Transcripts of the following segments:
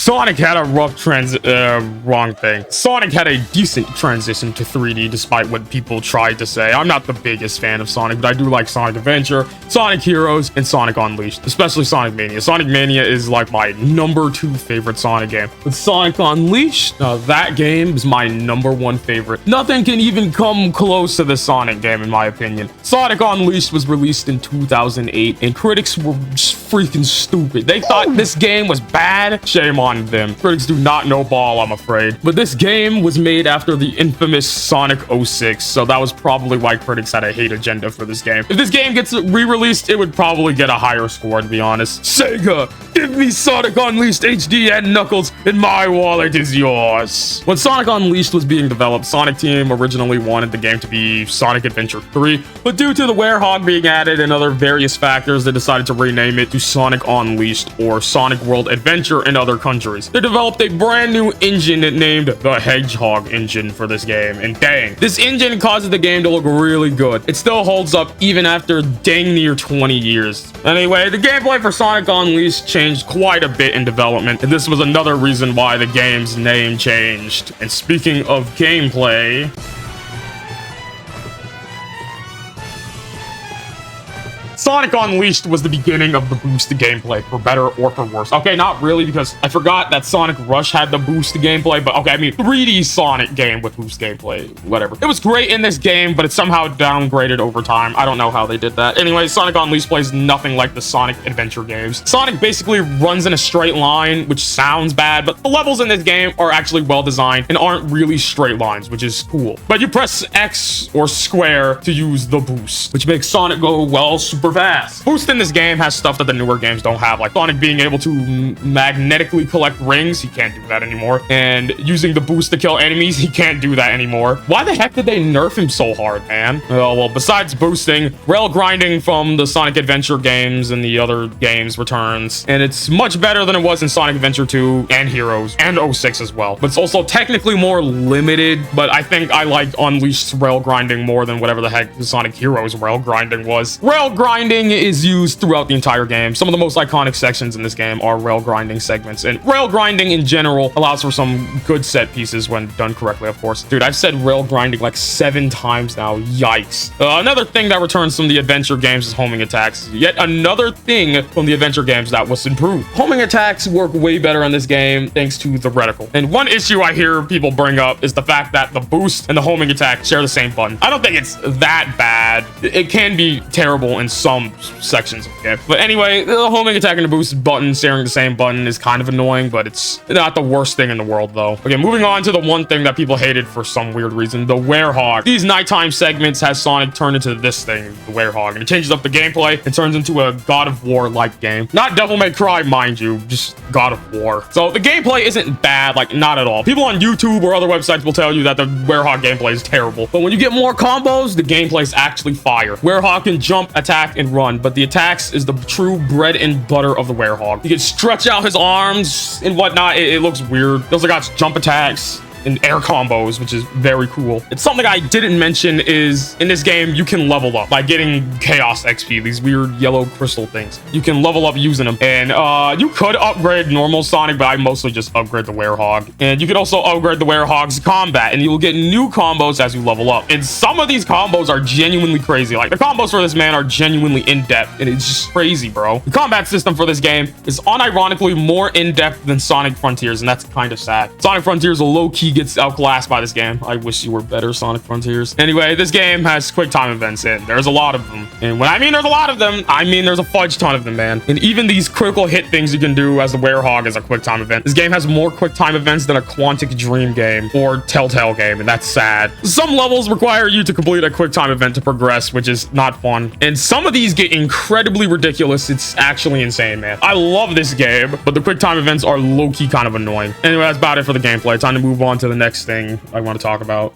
Sonic had a wrong thing. Sonic had a decent transition to 3D, despite what people tried to say. I'm not the biggest fan of Sonic, but I do like Sonic Adventure, Sonic Heroes, and Sonic Unleashed, especially Sonic Mania. Sonic Mania is like my #2 favorite Sonic game. With Sonic Unleashed, that game is my #1 favorite. Nothing can even come close to the Sonic game, in my opinion. Sonic Unleashed was released in 2008, and critics were just freaking stupid. They thought this game was bad. Shame on them. Critics do not know ball, I'm afraid. But this game was made after the infamous Sonic 06, so that was probably why critics had a hate agenda for this game. If this game gets re-released, it would probably get a higher score, to be honest. Sega, give me Sonic Unleashed HD and Knuckles, and my wallet is yours. When Sonic Unleashed was being developed, Sonic Team originally wanted the game to be Sonic Adventure 3, but due to the Werehog being added and other various factors, they decided to rename it to Sonic Unleashed or Sonic World Adventure in other countries. They developed a brand new engine named the Hedgehog engine for this game, and dang, this engine causes the game to look really good. It still holds up even after dang near 20 years. Anyway, the gameplay for Sonic Unleashed changed quite a bit in development, and this was another reason why the game's name changed. And speaking of gameplay, Sonic Unleashed was the beginning of the boost to gameplay, for better or for worse. Okay, not really, because I forgot that Sonic Rush had the boost to gameplay, but okay, I mean, 3D Sonic game with boost gameplay, whatever. It was great in this game, but it somehow downgraded over time. I don't know how they did that. Anyway, Sonic Unleashed plays nothing like the Sonic Adventure games. Sonic basically runs in a straight line, which sounds bad, but the levels in this game are actually well designed and aren't really straight lines, which is cool. But you press X or square to use the boost, which makes Sonic go, well, super fast. Boost in this game has stuff that the newer games don't have, like Sonic being able to magnetically collect rings. He can't do that anymore. And using the boost to kill enemies, he can't do that anymore. Why the heck did they nerf him so hard, man? Oh, well, besides boosting, rail grinding from the Sonic Adventure games and the other games returns, and it's much better than it was in Sonic Adventure 2 and Heroes and 06 as well. But it's also technically more limited, but I think I liked Unleashed rail grinding more than whatever the heck the Sonic Heroes rail grinding was. Rail grinding is used throughout the entire game. Some of the most iconic sections in this game are rail grinding segments, and rail grinding in general allows for some good set pieces when done correctly, of course. Dude, I've said rail grinding like 7 times now. Yikes. Another thing that returns from the adventure games is homing attacks. Yet another thing from the adventure games that was improved. Homing attacks work way better in this game thanks to the reticle. And one issue I hear people bring up is the fact that the boost and the homing attack share the same button. I don't think it's that bad. It can be terrible in some sections of the game. But anyway, the homing attack and the boost button sharing the same button is kind of annoying, but it's not the worst thing in the world, though. Okay, moving on to the one thing that people hated for some weird reason, the Werehog. These nighttime segments has Sonic turn into this thing, the Werehog, and it changes up the gameplay and turns into a God of War-like game. Not Devil May Cry, mind you, just God of War. So the gameplay isn't bad, like, not at all. People on YouTube or other websites will tell you that the Werehog gameplay is terrible, but when you get more combos, the gameplay is actually fire. Werehog can jump, attack, and run, but the attacks is the true bread and butter of the Werehog. He can stretch out his arms and whatnot. It looks weird. He also got jump attacks and air combos, which is very cool. It's something I didn't mention is in this game, you can level up by getting Chaos XP, these weird yellow crystal things. You can level up using them. And you could upgrade normal Sonic, but I mostly just upgrade the Werehog. And you could also upgrade the Werehog's combat, and you will get new combos as you level up. And some of these combos are genuinely crazy. Like the combos for this man are genuinely in-depth, and it's just crazy, bro. The combat system for this game is unironically more in-depth than Sonic Frontiers, and that's kind of sad. Sonic Frontiers will low-key gets outclassed by this game. I wish you were better, Sonic Frontiers. Anyway, this game has quick time events in. There's a lot of them. And when I mean there's a lot of them, I mean there's a fudge ton of them, man. And even these critical hit things you can do as the Werehog is a quick time event. This game has more quick time events than a Quantic Dream game or Telltale game, and that's sad. Some levels require you to complete a quick time event to progress, which is not fun. And some of these get incredibly ridiculous. It's actually insane, man. I love this game, but the quick time events are low-key kind of annoying. Anyway, that's about it for the gameplay. Time to move on to the next thing I want to talk about.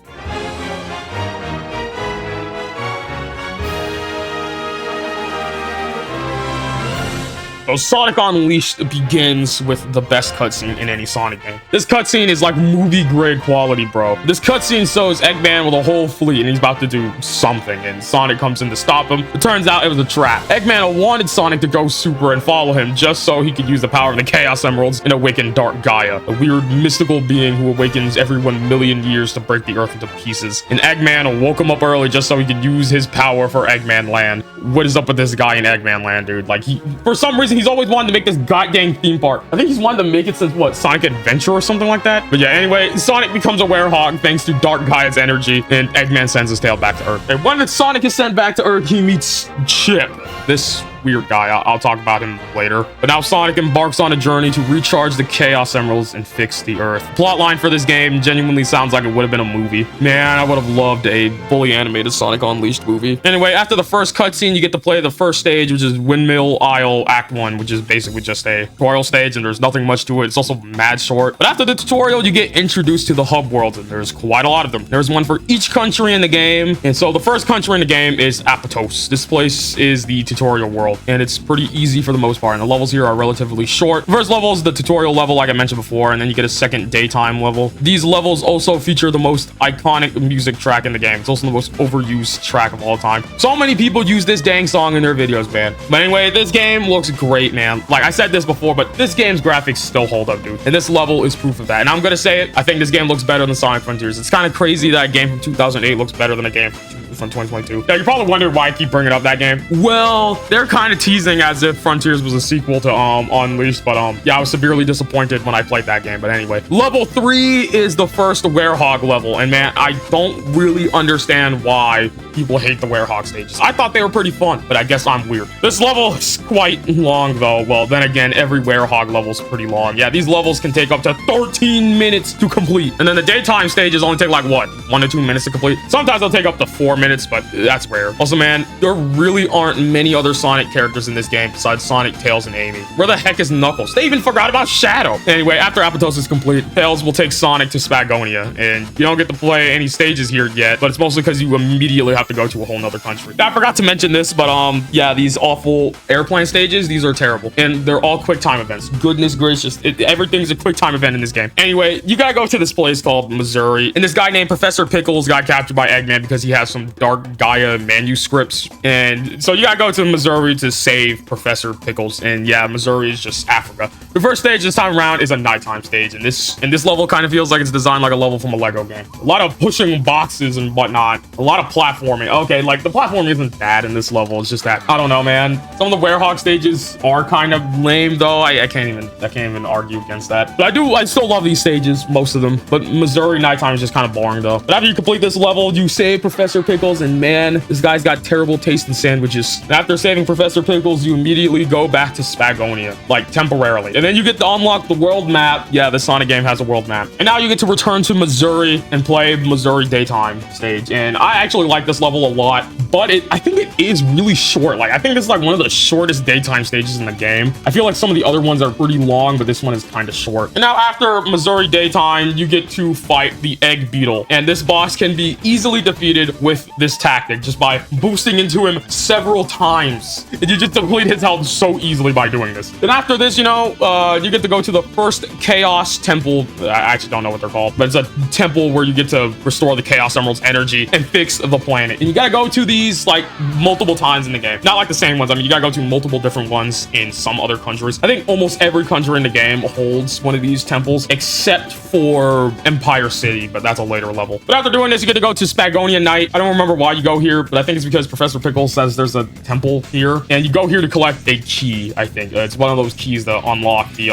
So Sonic Unleashed begins with the best cutscene in any Sonic game. This cutscene is like movie grade quality, bro. This cutscene shows Eggman with a whole fleet and he's about to do something, and Sonic comes in to stop him. It turns out it was a trap. Eggman wanted Sonic to go super and follow him just so he could use the power of the Chaos Emeralds and awaken Dark Gaia, a weird mystical being who awakens every 1 million years to break the earth into pieces. And Eggman woke him up early just so he could use his power for Eggman Land. What is up with this guy in Eggman Land, dude? Like, for some reason, he's always wanted to make this goddamn theme park. I think he's wanted to make it since, what, Sonic Adventure or something like that? But yeah, anyway, Sonic becomes a werehog thanks to Dark Gaia's energy, and Eggman sends his tail back to Earth. And when Sonic is sent back to Earth, he meets Chip, this weird guy. I'll talk about him later. But now Sonic embarks on a journey to recharge the Chaos Emeralds and fix the Earth. Plotline for this game genuinely sounds like it would have been a movie. Man, I would have loved a fully animated Sonic Unleashed movie. Anyway, after the first cutscene, you get to play the first stage, which is Windmill Isle Act 1, which is basically just a tutorial stage, and there's nothing much to it. It's also mad short. But after the tutorial, you get introduced to the hub worlds, and there's quite a lot of them. There's one for each country in the game. And so the first country in the game is Apatos. This place is the tutorial world, and it's pretty easy for the most part, and the levels here are relatively short. The first level is the tutorial level, like I mentioned before, and then you get a second daytime level. These levels also feature the most iconic music track in the game. It's also the most overused track of all time. So many people use this dang song in their videos, man. But anyway, this game looks great, man. Like I said this before, but this game's graphics still hold up, dude, and this level is proof of that. And I'm gonna say it, I think this game looks better than Sonic Frontiers. It's kind of crazy that a game from 2008 looks better than a game from 2022. Now, you probably wonder why I keep bringing up that game. Well, they're kind of teasing as if Frontiers was a sequel to Unleashed, but yeah, I was severely disappointed when I played that game. But anyway, level 3 is the first werehog level, and man, I don't really understand why people hate the werehog stages. I thought they were pretty fun, but I guess I'm weird. This level is quite long though. Well, then again, every werehog level is pretty long. Yeah, these levels can take up to 13 minutes to complete, and then the daytime stages only take like what, 1 to 2 minutes to complete. Sometimes they'll take up to 4 minutes, but that's rare. Also, man, there really aren't many other Sonic characters in this game besides Sonic, Tails, and Amy. Where the heck is Knuckles? They even forgot about Shadow. Anyway, after Apatos is complete, Tails will take Sonic to Spagonia, and you don't get to play any stages here yet, but it's mostly because you immediately have to go to a whole nother country. I forgot to mention this, but yeah, these awful airplane stages, these are terrible, and they're all quick time events. Goodness gracious, everything's a quick time event in this game. Anyway, you gotta go to this place called Missouri, and this guy named Professor Pickles got captured by Eggman because he has some Dark Gaia manuscripts, and so you gotta go to Missouri to save Professor Pickles. And yeah, Missouri is just Africa. The first stage this time around is a nighttime stage, and this level kind of feels like it's designed like a level from a Lego game. A lot of pushing boxes and whatnot, a lot of platforming. Okay, like the platforming isn't bad in this level, it's just that I don't know, man. Some of the werehog stages are kind of lame though. I can't even argue against that, but I still love these stages, most of them. But Missouri nighttime is just kind of boring though. But after you complete this level, you save Professor Pickles, and man, this guy's got terrible taste in sandwiches. And after saving Professor Pickles, you immediately go back to Spagonia, like temporarily, and then you get to unlock the world map. Yeah, the Sonic game has a world map, and now you get to return to Missouri and play Missouri daytime stage. And I actually like this level a lot, but I think it is really short. Like, I think this is like one of the shortest daytime stages in the game. I feel like some of the other ones are pretty long, but this one is kind of short. And now after Missouri daytime, you get to fight the Egg Beetle, and this boss can be easily defeated with this tactic just by boosting into him several times, and you just deplete his health so easily by doing this. Then after this, you know, you get to go to the first Chaos Temple. I actually don't know what they're called, but it's a temple where you get to restore the Chaos Emerald's energy and fix the planet. And you gotta go to these like multiple times in the game. Not like the same ones. I mean, you gotta go to multiple different ones in some other countries. I think almost every country in the game holds one of these temples except for Empire City, but that's a later level. But after doing this, you get to go to Spagonia Night. I don't remember why you go here, but I think it's because Professor Pickles says there's a temple here, and you go here to collect a key. I think it's one of those keys that unlock the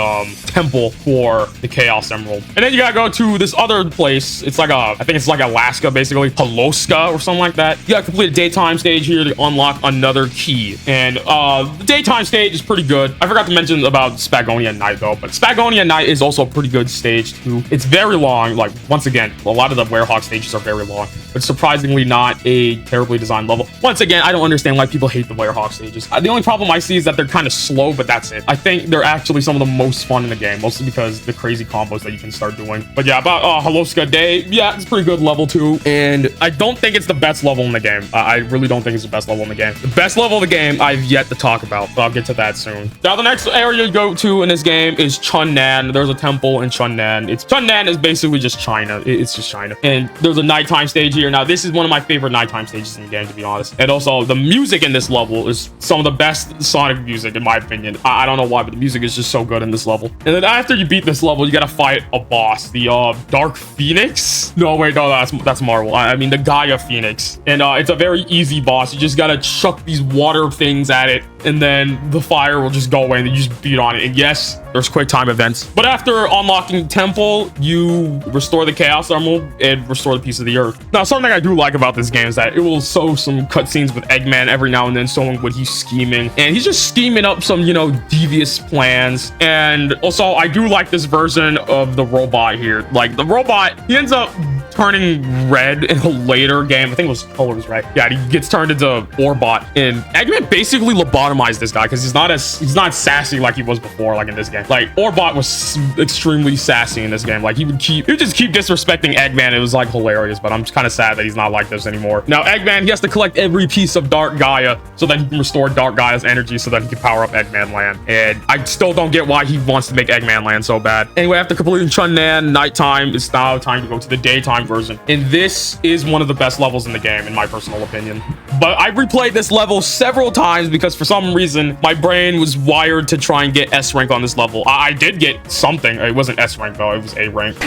temple for the Chaos Emerald. And then you gotta go to this other place. It's like I think it's like Alaska, basically, Holoska or something like that. You gotta complete a daytime stage here to unlock another key, and the daytime stage is pretty good. I forgot to mention about Spagonia Night though, but Spagonia Night is also a pretty good stage too. It's very long. Like, once again, a lot of the werehog stages are very long, but surprisingly not a terribly designed level. Once again, I don't understand why people hate the werehog stages. The only problem I see is that they're kind of slow, but that's it. I think they're actually some of the most fun in the game, mostly because the crazy combos that you can start doing. But yeah, about Holoska Day, yeah, it's a pretty good level too, and I don't think it's the best level in the game. I really don't think it's the best level in the game. The best level of the game I've yet to talk about, but I'll get to that soon. Now, the next area you go to in this game is Chunnan. There's a temple in Chunnan. Chunnan is basically just China. It's just China. And there's a nighttime stage here. Now, this is one of my favorite nighttime stages in the game, to be honest. And also, the music in this level is some of the best Sonic music, in my opinion. I don't know why, but the music is just so good in this level. And then after you beat this level, you gotta fight a boss, the Dark Phoenix. No, wait, no, that's Marvel. I mean, the Gaia Phoenix. And it's a very easy boss. You just gotta chuck these water things at it, and then the fire will just go away, and then you just beat on it. And yes, there's quick time events. But after unlocking Temple, you restore the Chaos Emerald and restore the piece of the Earth. Now, something I do like about this game is that it will show some cutscenes with Eggman every now and then, showing what he's scheming. And he's just scheming up some, you know, devious plans. And also, I do like this version of the robot here. Like, the robot, he ends up turning red in a later game. I think it was Colors, right? Yeah, he gets turned into Orbot. And Eggman basically lobotomized this guy because he's not sassy like he was before, like in this game. Like, Orbot was extremely sassy in this game. Like, he would just keep disrespecting Eggman. It was like hilarious, but I'm kind of sad that he's not like this anymore. Now, Eggman, he has to collect every piece of Dark Gaia so that he can restore Dark Gaia's energy so that he can power up Eggman Land. And I still don't get why he wants to make Eggman Land so bad. Anyway, after completing Chunnan, nighttime, it's now time to go to the daytime version. And this is one of the best levels in the game, in my personal opinion. But I replayed this level several times because for some reason, my brain was wired to try and get S rank on this level. I did get something. It wasn't S rank though, it was A rank.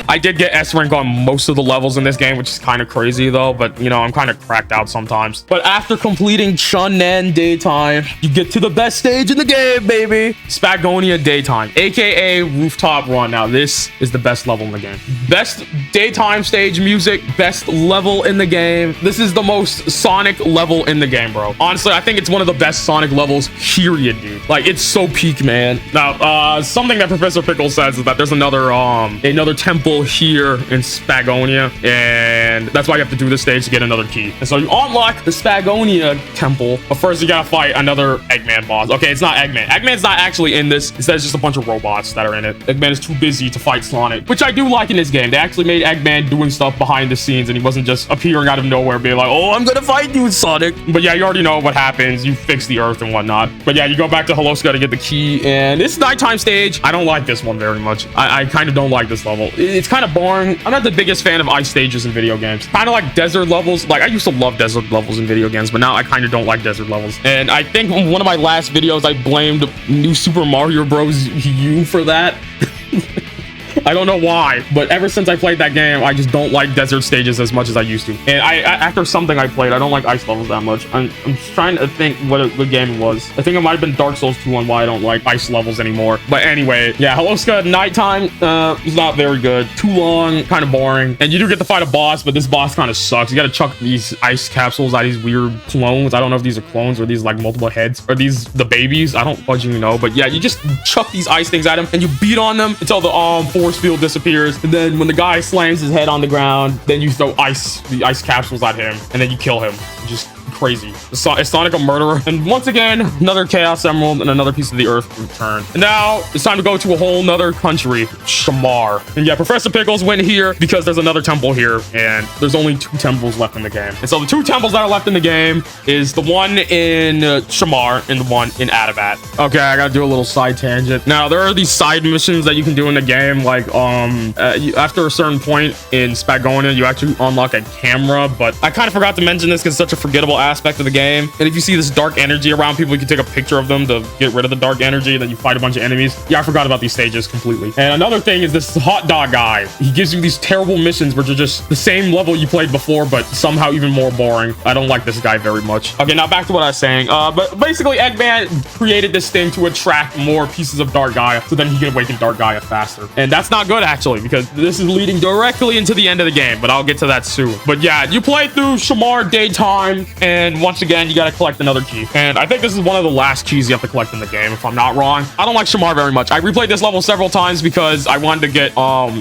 I did get S rank on most of the levels in this game, which is kind of crazy though, but you know, I'm kind of cracked out sometimes. But after completing Chunnan Daytime, you get to the best stage in the game, baby. Spagonia Daytime, aka Rooftop Run. Now, this is the best level in the game. Best daytime stage music, best level in the game. This is the most Sonic level in the game, bro. Honestly, I think it's one of the best Sonic levels, period, dude. Like, it's so peak, man. Now, something that Professor Pickles says is that there's another temple here in Spagonia, and that's why you have to do this stage to get another key. And so you unlock the Spagonia temple, but first you gotta fight another Eggman boss. Okay, it's not Eggman. Eggman's not actually in this. Instead, it's just a bunch of robots that are in it. Eggman is too busy to fight Sonic, which I do like in this game. They actually made Eggman doing stuff behind the scenes, and he wasn't just appearing out of nowhere being like, oh, I'm gonna fight you, Sonic. But yeah, you already know what happens. You fix the Earth and whatnot. But yeah, you go back to Holoska to get the key, and this nighttime stage, I don't like this one very much. I kind of don't like this level. It's kind of boring. I'm not the biggest fan of ice stages in video games. Kind of like desert levels. Like, I used to love desert levels in video games, but now I kind of don't like desert levels. And I think in one of my last videos, I blamed New Super Mario Bros. U for that. I don't know why, but ever since I played that game, I just don't like desert stages as much as I used to. And after something I played, I don't like ice levels that much. I'm trying to think what game it was. I think it might have been Dark Souls 2 on why I don't like ice levels anymore. But anyway, yeah, Holoska nighttime is not very good. Too long, kind of boring. And you do get to fight a boss, but this boss kind of sucks. You got to chuck these ice capsules at these weird clones. I don't know if these are clones or these like multiple heads. Or these the babies. I don't fudging know. But yeah, you just chuck these ice things at them and you beat on them until the force field disappears, and then when the guy slams his head on the ground, then you throw the ice capsules at him, and then you kill him. Just crazy. Is Sonic a murderer? And once again, another Chaos Emerald and another piece of the Earth return. And now it's time to go to a whole nother country, Shamar. And yeah, Professor Pickles went here because there's another temple here, and there's only 2 temples left in the game. And so the 2 temples that are left in the game is the one in Shamar and the one in Adabat. Okay, I gotta do a little side tangent. Now, there are these side missions that you can do in the game, like after a certain point in Spagonia, you actually unlock a camera, but I kind of forgot to mention this because it's such a forgettable aspect of the game. And if you see this dark energy around people, you can take a picture of them to get rid of the dark energy, then you fight a bunch of enemies. Yeah, I forgot about these stages completely. And another thing is this hot dog guy. He gives you these terrible missions which are just the same level you played before, but somehow even more boring. I don't like this guy very much. Okay, now back to what I was saying. But basically, Eggman created this thing to attract more pieces of Dark Gaia so then he can awaken Dark Gaia faster. And that's not good, actually, because this is leading directly into the end of the game, but I'll get to that soon. But yeah, you play through Shamar Daytime, and And once again, you got to collect another key. And I think this is one of the last keys you have to collect in the game, if I'm not wrong. I don't like Shamar very much. I replayed this level several times because I wanted to get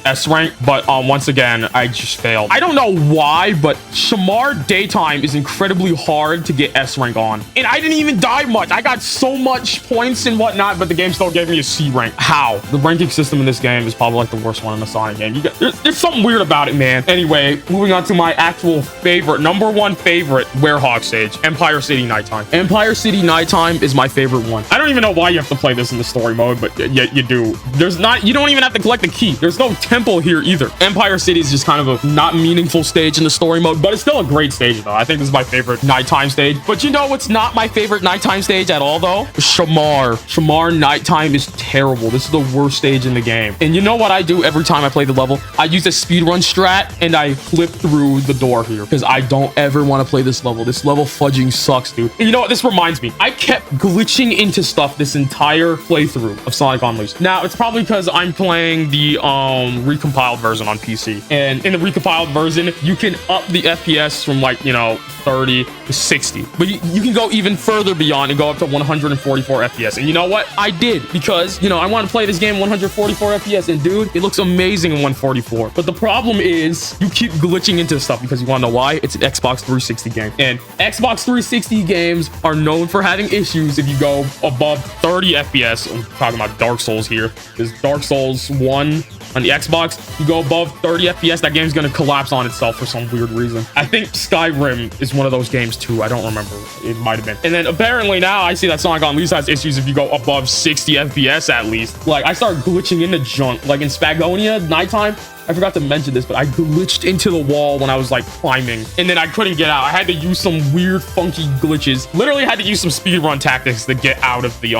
S rank, but once again, I just failed. I don't know why, but Shamar Daytime is incredibly hard to get S rank on. And I didn't even die much. I got so much points and whatnot, but the game still gave me a C rank. How? The ranking system in this game is probably like the worst one in the Sonic game. There's something weird about it, man. Anyway, moving on to my actual favorite, number one favorite Werehog stage, Empire City Nighttime. Empire City Nighttime is my favorite one. I don't even know why you have to play this in the story mode, but yet you do. You don't even have to collect the key. There's no temple here either. Empire City is just kind of a not meaningful stage in the story mode, but it's still a great stage though. I think this is my favorite nighttime stage. But you know what's not my favorite nighttime stage at all though? Shamar. Shamar Nighttime is terrible. This is the worst stage in the game. And you know what I do every time I play the level? I use a speedrun strat and I flip through the door here because I don't ever want to play this level. This level fudging sucks, dude. And you know what? This reminds me. I kept glitching into stuff this entire playthrough of Sonic Unleashed. Now, it's probably because I'm playing the recompiled version on PC. And in the recompiled version, you can up the FPS from like, you know, 30 to 60. But you can go even further beyond and go up to 144 FPS. And you know what? I did because, you know, I want to play this game 144 FPS. And dude, it looks amazing in 144. But the problem is you keep glitching into stuff because you want to know why? It's an Xbox 360 game. And Xbox 360 games are known for having issues if you go above 30 FPS. I'm talking about Dark Souls here. Because Dark Souls 1 on the Xbox, you go above 30 FPS, that game's gonna collapse on itself for some weird reason. I think Skyrim is one of those games too. I don't remember. It might have been. And then apparently now I see that Sonic Unleashed has issues if you go above 60 FPS at least. Like I started glitching into junk. Like in Spagonia Nighttime, I forgot to mention this, but I glitched into the wall when I was like climbing and then I couldn't get out. I had to use some weird funky glitches. Literally had to use some speedrun tactics to get out of the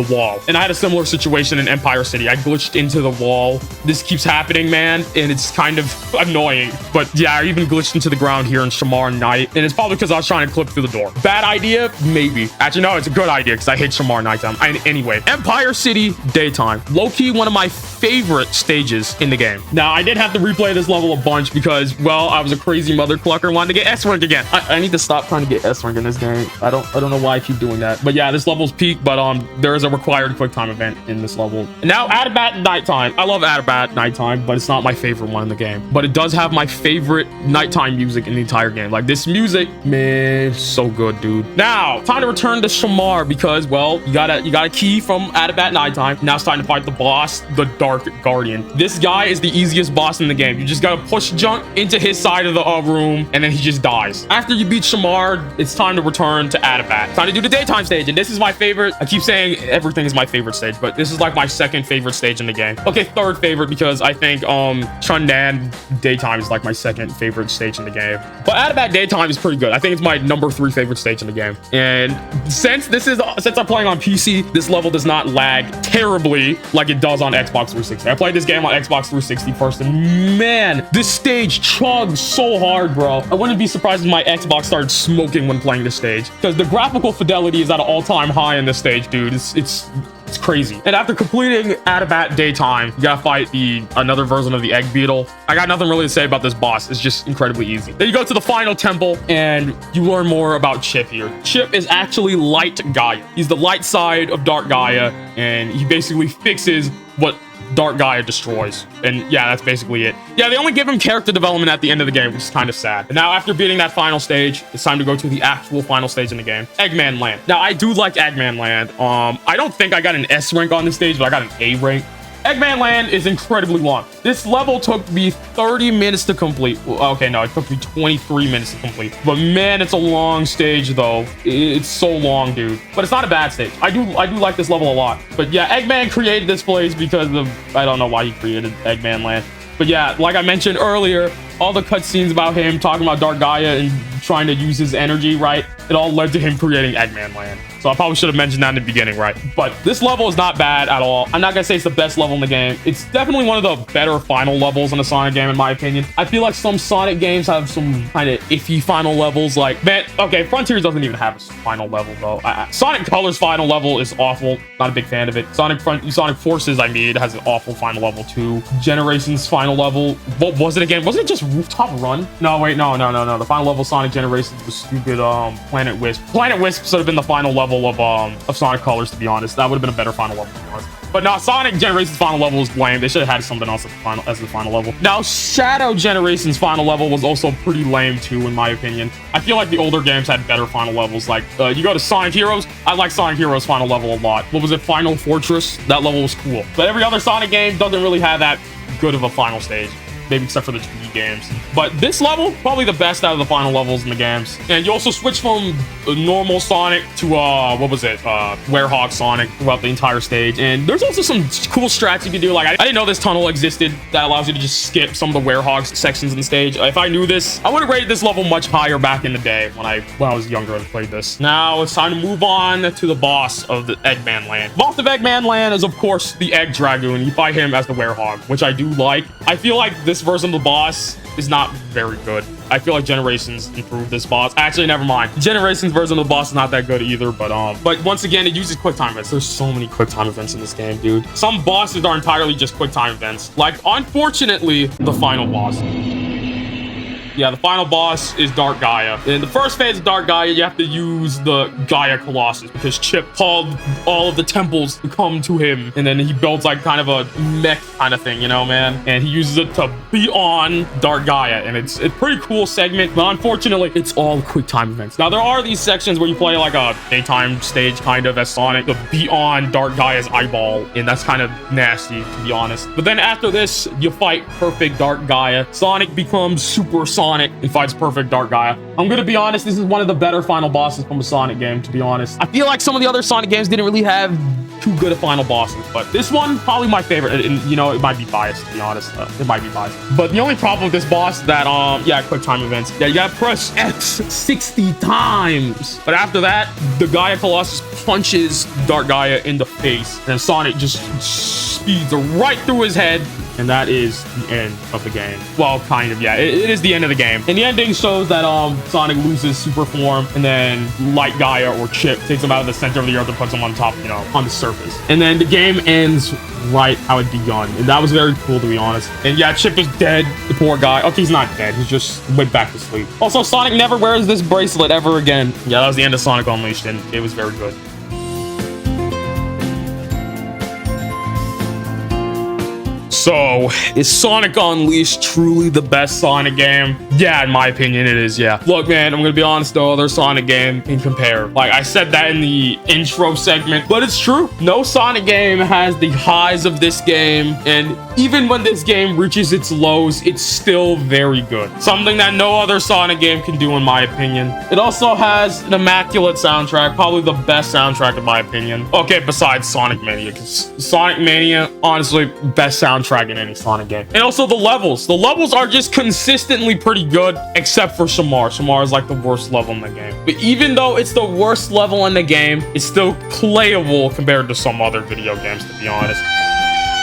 wall. And I had a similar situation in Empire City. I glitched into the wall. This keeps happening, man, and it's kind of annoying. But yeah, I even glitched into the ground here in Shamar Night, and it's probably because I was trying to clip through the door. Bad idea? Maybe. Actually, no, it's a good idea because I hate Shamar Nighttime. Anyway, Empire City Daytime. Low-key one of my favorite stages in the game. Now, I did have to replay this level a bunch because, well, I was a crazy mother clucker and wanted to get S rank again. I need to stop trying to get S rank in this game. I don't know why I keep doing that. But yeah, this level's peak, but there is a required quick time event in this level. And now Adabat Nighttime. I love Adabat Nighttime, but it's not my favorite one in the game. But it does have my favorite nighttime music in the entire game. Like this music, man, so good, dude. Now, time to return to Shamar because, well, you got a key from Adabat Nighttime. Now it's time to fight the boss, the Dark Guardian. This guy is the easiest boss in the game. You just gotta push junk into his side of the room and then he just dies. After you beat Shamar, it's time to return to Adabat. Time to do the daytime stage, and this is my favorite. I keep saying everything is my favorite stage, but this is like my second favorite stage in the game. Okay, third favorite because I think Chundan Daytime is like my second favorite stage in the game. But Adabat Daytime is pretty good. I think it's my number 3 favorite stage in the game. And since I'm playing on PC, this level does not lag terribly like it does on Xbox 360. I played this game on Xbox 360 first, and man, this stage chugs so hard, bro. I wouldn't be surprised if my Xbox started smoking when playing this stage because the graphical fidelity is at an all-time high in this stage, dude. It's crazy. And after completing Adabat Daytime, you gotta fight another version of the Egg Beetle. I got nothing really to say about this boss. It's just incredibly easy. Then you go to the final temple and you learn more about Chip here. Chip is actually Light Gaia. He's the light side of Dark Gaia, and he basically fixes what Dark Gaia destroys. And yeah, that's basically it. Yeah, they only give him character development at the end of the game, which is kind of sad. And now after beating that final stage, it's time to go to the actual final stage in the game, Eggman Land. Now I do like Eggman Land. I don't think I got an S rank on this stage, but I got an A rank. Eggman Land is incredibly long. This level took me 30 minutes to complete. Okay, no, it took me 23 minutes to complete. But man, it's a long stage though. It's so long, dude. But it's not a bad stage. I do like this level a lot. But yeah, Eggman created this place because of, I don't know why he created Eggman Land. But yeah, like I mentioned earlier, all the cutscenes about him talking about Dark Gaia and trying to use his energy, right? It all led to him creating Eggman Land. So I probably should have mentioned that in the beginning, right? But this level is not bad at all. I'm not gonna say it's the best level in the game. It's definitely one of the better final levels in a Sonic game, in my opinion. I feel like some Sonic games have some kind of iffy final levels. Like, man, okay, Frontiers doesn't even have a final level though. Sonic Colors final level is awful. Not a big fan of it. Sonic Forces, I mean, has an awful final level too. Generations final level. What was it again? Wasn't it just Rooftop Run? No, wait, no. The final level Sonic Generations was stupid. Planet Wisp. Planet Wisp should have been the final level of Sonic Colors, to be honest. That would have been a better final level, to be honest. But no, Sonic Generations final level was lame. They should have had something else as the final level. Now, Shadow Generations final level was also pretty lame too, in my opinion. I feel like the older games had better final levels. Like, you go to Sonic Heroes. I like Sonic Heroes final level a lot. What was it? Final Fortress? That level was cool. But every other Sonic game doesn't really have that good of a final stage. Maybe except for the 2D games. But this level, probably the best out of the final levels in the games. And you also switch from normal Sonic to, what was it? Werehog Sonic throughout the entire stage. And there's also some cool strats you can do. Like, I didn't know this tunnel existed that allows you to just skip some of the Werehog sections in the stage. If I knew this, I would have rated this level much higher back in the day when I was younger and played this. Now it's time to move on to the boss of the Eggman Land. Boss of Eggman Land is, of course, the Egg Dragoon. You fight him as the Werehog, which I do like. I feel like this version of the boss is not very good. I feel like Generations improved this boss. Actually, never mind. Generations version of the boss is not that good either, but once again, it uses quick time events. There's so many quick time events in this game, dude. Some bosses are entirely just quick time events. Like, unfortunately, the final boss. Yeah, the final boss is Dark Gaia. In the first phase of Dark Gaia, you have to use the Gaia Colossus because Chip called all of the temples to come to him. And then he builds like kind of a mech kind of thing, you know, man? And he uses it to beat on Dark Gaia. And it's a pretty cool segment, but unfortunately, it's all quick time events. Now, there are these sections where you play like a daytime stage kind of as Sonic to beat on Dark Gaia's eyeball. And that's kind of nasty, to be honest. But then after this, you fight perfect Dark Gaia. Sonic becomes Super Sonic and fights perfect Dark Gaia. I'm gonna be honest, this is one of the better final bosses from a Sonic game, to be honest. I feel like some of the other Sonic games didn't really have too good of final bosses, but this one, probably my favorite. And you know, it might be biased, to be honest. It might be biased. But the only problem with this boss is that, yeah, quick time events. Yeah, you gotta press X 60 times. But after that, the Gaia Colossus punches Dark Gaia in the face, and Sonic just speeds right through his head. And that is the end of the game. Well, kind of, yeah. It is the end of the game. And the ending shows that Sonic loses super form, and then Light Gaia or Chip takes him out of the center of the earth and puts him on top, you know, on the surface. And then the game ends right how it begun. And that was very cool, to be honest. And yeah, Chip is dead. The poor guy. Okay, he's not dead. He just went back to sleep. Also, Sonic never wears this bracelet ever again. Yeah, that was the end of Sonic Unleashed, and it was very good. So, is Sonic Unleashed truly the best Sonic game? Yeah, in my opinion, it is, yeah. Look, man, I'm gonna be honest, no other Sonic game can compare. Like, I said that in the intro segment, but it's true. No Sonic game has the highs of this game, and even when this game reaches its lows, it's still very good. Something that no other Sonic game can do, in my opinion. It also has an immaculate soundtrack, probably the best soundtrack, in my opinion. Okay, besides Sonic Mania, because Sonic Mania, honestly, best soundtrack in any Sonic game. And also the levels. The levels are just consistently pretty good, except for Shamar. Shamar is like the worst level in the game. But even though it's the worst level in the game, it's still playable compared to some other video games, to be honest.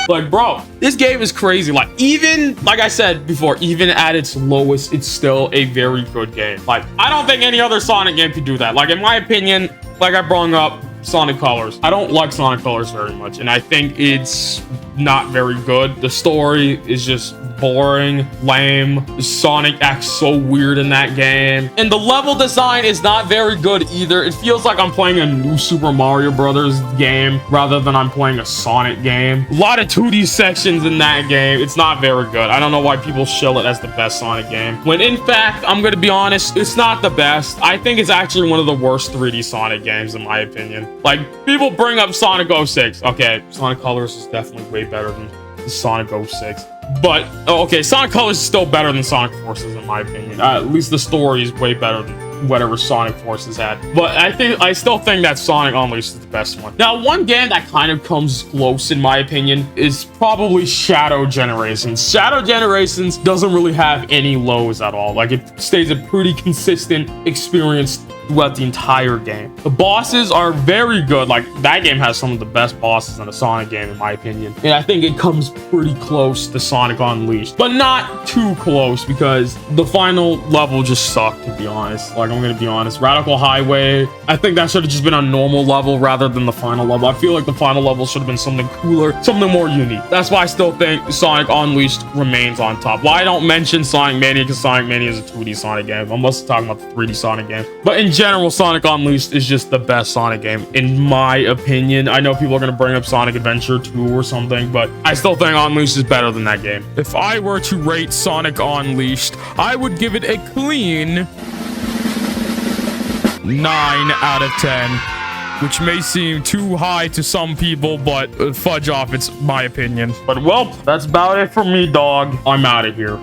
Like, bro, this game is crazy. Like, even, like I said before, even at its lowest, it's still a very good game. Like, I don't think any other Sonic game could do that. Like, in my opinion, like I brought up, Sonic Colors. I don't like Sonic Colors very much, and I think it's not very good. The story is just boring, lame. Sonic acts so weird in that game. And the level design is not very good either. It feels like I'm playing a new Super Mario Brothers game rather than I'm playing a Sonic game. A lot of 2D sections in that game. It's not very good. I don't know why people shill it as the best Sonic game, when in fact, I'm gonna be honest, it's not the best. I think it's actually one of the worst 3D Sonic games in my opinion. Like, people bring up Sonic 06. Okay, Sonic Colors is definitely way better than Sonic 06. But, okay, Sonic Colors is still better than Sonic Forces, in my opinion. At least the story is way better than whatever Sonic Forces had. But I still think that Sonic Unleashed is the best one. Now, one game that kind of comes close, in my opinion, is probably Shadow Generations. Shadow Generations doesn't really have any lows at all. Like, it stays a pretty consistent experience throughout the entire game. The bosses are very good. Like, that game has some of the best bosses in a Sonic game, in my opinion. And I think it comes pretty close to Sonic Unleashed, but not too close, because the final level just sucked, to be honest. Like, I'm gonna be honest. Radical Highway, I think that should have just been a normal level rather than the final level. I feel like the final level should have been something cooler, something more unique. That's why I still think Sonic Unleashed remains on top. Why I don't mention Sonic Mania, because Sonic Mania is a 2D Sonic game. I'm mostly talking about the 3D Sonic game. But in general, Sonic Unleashed is just the best Sonic game, in my opinion. I know people are going to bring up Sonic Adventure 2 or something, but I still think Unleashed is better than that game. If I were to rate Sonic Unleashed, I would give it a clean 9 out of 10, which may seem too high to some people, but fudge off, it's my opinion. But well, that's about it for me, dog. I'm out of here.